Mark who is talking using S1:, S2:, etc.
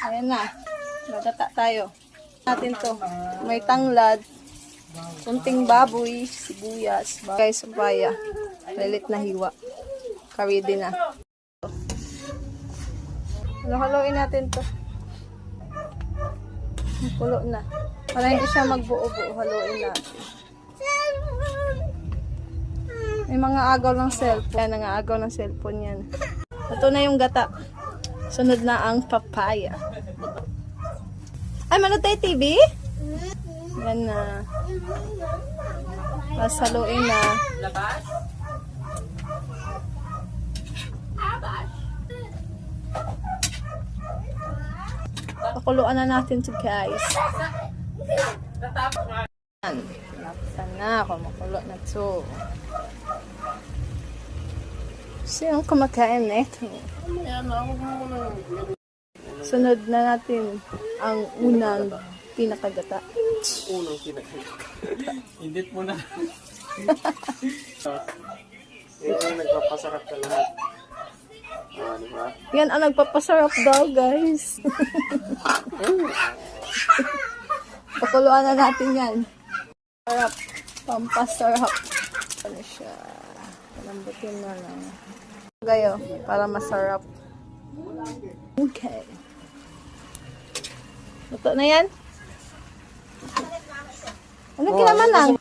S1: Ayan na. Magata tayo. Natin to. May tanglad. Kunting baboy, sibuyas, guys, papaya. Lilit na hiwa. Ready na. Halo-haloin natin to. Pulo na. Para hindi siya magbuo-buo, haluin natin. May mga agaw ng cellphone. Nangaagaw ng cellphone yan. Ito na yung gata. Sunod na ang papaya. Ay, manood tayo TV? Yan na. Tapos haluin na. Pakuluan na natin to, guys. Laksan na. Kumukulo na to. Sino kumakain nito? Sunod na natin ang unang pinakagata.
S2: Unang pinakagata. Indit mo na. Yan ang nagpapasarap ka lahat. Diba?
S1: Yan ang nagpapasarap daw, guys. Pakuluan na natin yan. Sarap. Pampasarap. Ano siya? Palambutin na lang. Gayo, para masarap. Okay. Luto na yan? Ano kinamanan?